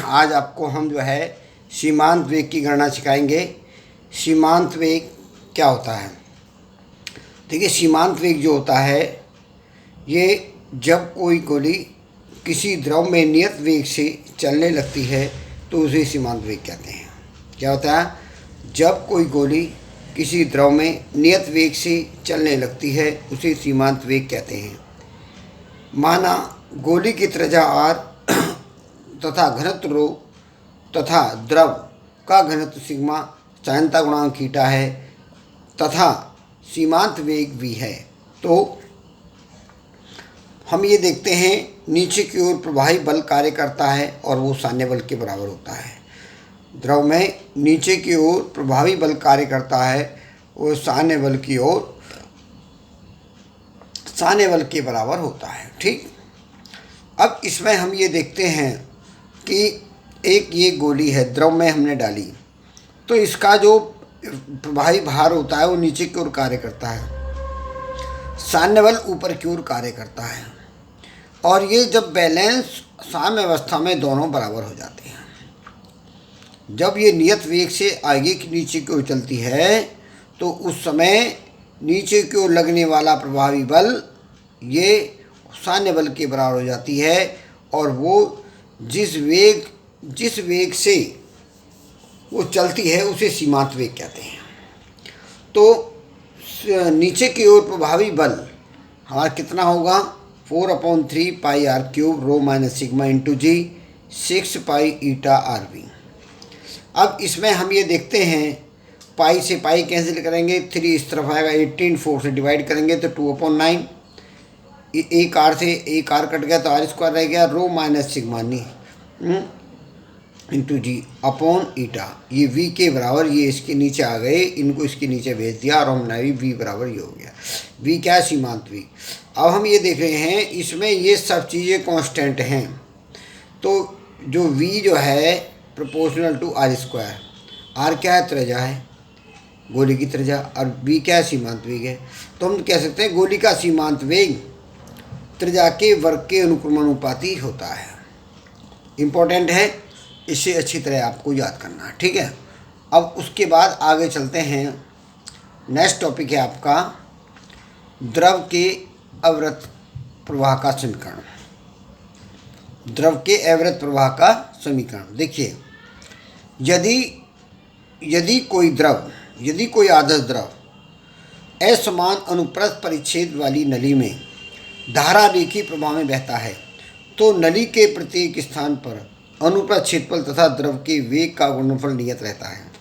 आज आपको हम जो है सीमांत वेग की गणना सिखाएंगे। सीमांत वेग क्या होता है? देखिए, सीमांत वेग जो होता है ये जब कोई गोली किसी द्रव में नियत वेग से चलने लगती है तो उसे सीमांत वेग कहते हैं। क्या होता है? जब कोई गोली किसी द्रव में नियत वेग से चलने लगती है उसे सीमांत वेग कहते हैं। माना गोली की त्रिज्या r तथा घनत्व रो तथा द्रव का घनत्व सिग्मा चालकता गुणांक थीटा है तथा सीमांत वेग v है, तो हम ये देखते हैं नीचे की ओर प्रवाही बल कार्य करता है और वो सान्य बल के बराबर होता है। द्रव में नीचे की ओर प्रभावी बल कार्य करता है, वो सान्य बल की ओर सान्य बल के बराबर होता है। ठीक, अब इसमें हम ये देखते हैं कि एक ये गोली है, द्रव में हमने डाली तो इसका जो प्रभावी भार होता है वो नीचे की ओर कार्य करता है, सान्य बल ऊपर की ओर कार्य करता है और ये जब बैलेंस साम्य अवस्था में दोनों बराबर हो जाते हैं। जब ये नियत वेग से आगे की नीचे की ओर चलती है तो उस समय नीचे की ओर लगने वाला प्रभावी बल ये सान्य बल के बराबर हो जाती है और वो जिस वेग से वो चलती है उसे सीमांत वेग कहते हैं। तो नीचे की ओर प्रभावी बल हमारा कितना होगा? 4/3 pi r cube rho minus sigma into G 6 pi eta R V. अब इसमें हम ये देखते हैं पाई से पाई कैंसिल करेंगे, 3 इस तरफ आएगा, 18 4 से डिवाइड करेंगे तो 2/9, एक आर से एक आर कट गया तो आर स्क्वायर रह गया, रो माइनस सिग्मा नी इंटू जी अपॉन ईटा। ये v के बराबर, ये इसके नीचे आ गए, इनको इसके नीचे भेज दिया और हमने v बराबर ये हो गया। v क्या है? सीमांत v। अब हम ये देख रहे हैं इसमें ये सब चीज़ें कांस्टेंट हैं, तो जो v जो है proportional to R square, R क्या है? त्रिज्या है, गोली की त्रिज्या, और v क्या है? सीमांत वेग है। तो हम कह सकते हैं गोली का सीमांत वेग त्रिज्या के वर्ग के अनुक्रमानुपाती होता है। इम्पोर्टेंट है, इसे अच्छी तरह आपको याद करना है। ठीक है, अब उसके बाद आगे चलते हैं। नेक्स्ट टॉपिक है आपका द्रव के अवरत प्रवाह का समीकरण। द्रव के अवरत प्रवाह का समीकरण देखिए, यदि कोई आदर्श द्रव असमान अनुप्रस्थ परिच्छेद वाली नली में धारा रेखीय प्रवाह में बहता है तो नली के प्रत्येक स्थान पर अनुप्रस्थ क्षेत्रफल तथा द्रव के वेग का गुणनफल नियत रहता है।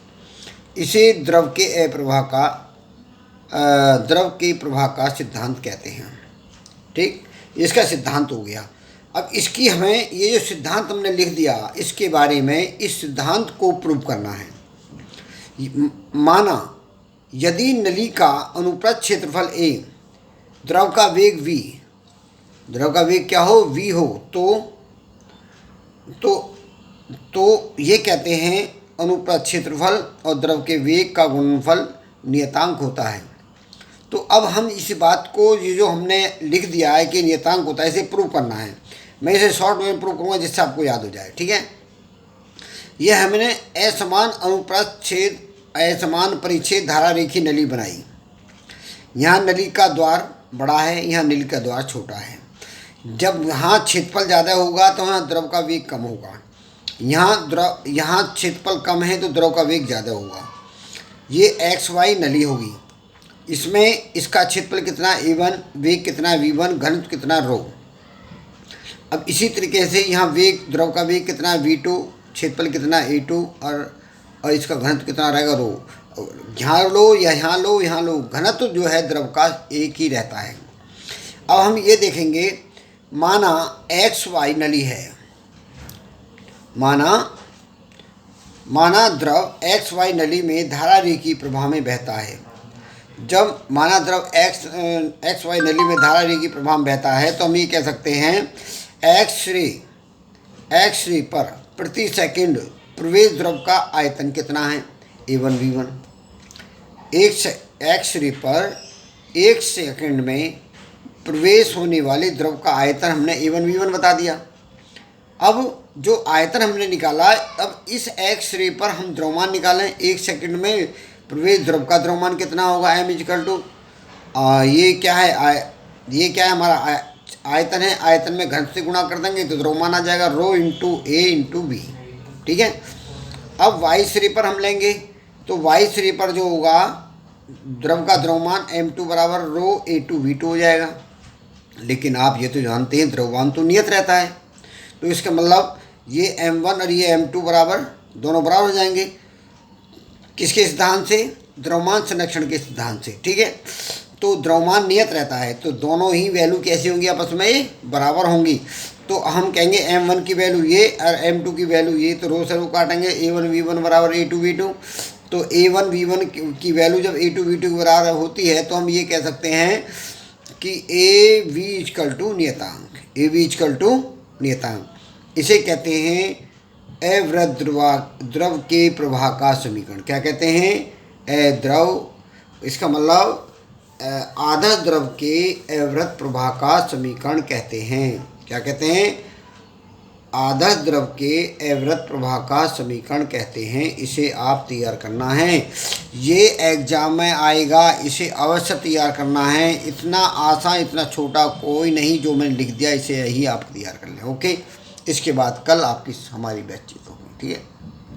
इसे द्रव के प्रवाह का सिद्धांत कहते हैं। ठीक, इसका सिद्धांत हो गया। अब इसकी हमें ये जो सिद्धांत हमने लिख दिया, इसके बारे में इस सिद्धांत को प्रूव करना है। माना यदि नली का अनुप्रस्थ क्षेत्रफल a, द्रव का वेग v, द्रव का वेग क्या हो? v हो, तो ये कहते हैं अनुप्रस्थ क्षेत्रफल और द्रव के वेग का गुणनफल नियतांक होता है। तो अब हम इस बात को, ये जो हमने लिख दिया है कि नियतांक होता है, इसे प्रूव करना है। मैं इसे शॉर्ट में प्रूव करूँगा जिससे आपको याद हो जाए। ठीक है, यह हमने असमान परिच्छेद धारा रेखी नली बनाई। यहाँ नली का द्वार बड़ा है, यहाँ नली का द्वार छोटा है। जब यहाँ क्षेत्रफल ज़्यादा होगा तो यहाँ द्रव का वेग कम होगा, यहाँ क्षेत्रफल कम है तो द्रव का वेग ज़्यादा होगा। ये XY नली होगी, इसमें इसका क्षेत्रफल कितना A1, वेग कितना V1, घनत्व कितना रो। अब इसी तरीके से यहाँ वेग, द्रव का वेग कितना V2, क्षेत्रफल कितना A2 और इसका घनत्व कितना रहेगा रो। यहाँ लो या यहाँ लो, घनत्व जो है द्रव का एक ही रहता है। अब हम ये देखेंगे, माना XY नली है, माना द्रव XY नली में धारा रेखीय प्रवाह में बहता है। जब माना द्रव XY नली में धारा रेखीय प्रवाह में बहता है तो हम ये कह सकते हैं x रे पर प्रति सेकंड प्रवेश द्रव का आयतन कितना है? A1 V1। x रे पर 1 सेकंड में प्रवेश होने वाले द्रव का आयतन हमने A1 V1 बता दिया। अब जो आयतन हमने निकाला, अब इस एक्स रे पर हम द्रव्यमान निकालें। 1 सेकंड में प्रवेश द्रव का द्रव्यमान कितना होगा, m इजकल टू ये क्या है, ये क्या है हमारा आयतन है, आयतन में घन से गुणा कर देंगे तो द्रव्यमान आ जाएगा रो इंटू ए इंटू बी। ठीक है, अब वाई श्री पर हम लेंगे तो वाई श्री पर जो होगा द्रव का द्रव्यमान m2 बराबर रो a2 v2 हो जाएगा। लेकिन आप ये तो जानते हैं द्रव्यमान तो नियत रहता है, तो इसका मतलब ये m1 और ये m2 बराबर दोनों बराबर हो जाएंगे। किसके सिद्धांत से, द्रव्यमान संरक्षण के सिद्धांत से। ठीक है, तो द्रव्यमान नियत रहता है तो दोनों ही वैल्यू कैसी होंगी, आपस में बराबर होंगी। तो हम कहेंगे m1 की वैल्यू ये और m2 की वैल्यू ये, तो रो से रो काटेंगे, a1 v1 बराबर a2 v2। तो a1 v1 की वैल्यू जब a2 v2 के बराबर होती है तो हम ये कह सकते हैं कि a v इजकल टू नियतांक, a v इजकल टू नियतांक। इसे कहते हैं अवृत द्रव के प्रवाह का समीकरण। क्या कहते हैं, द्रव, इसका मतलब आधा द्रव के अवृत प्रवाह का समीकरण कहते हैं। क्या कहते हैं, आधा द्रव के अवृत प्रवाह का समीकरण कहते हैं। इसे आप तैयार करना है, ये एग्जाम में आएगा, इसे अवश्य तैयार करना है। इतना आसान, इतना छोटा कोई नहीं, जो मैंने लिख दिया इसे ही आप तैयार कर लें। ओके, इसके बाद कल आपकी हमारी बातचीत होगी। ठीक है।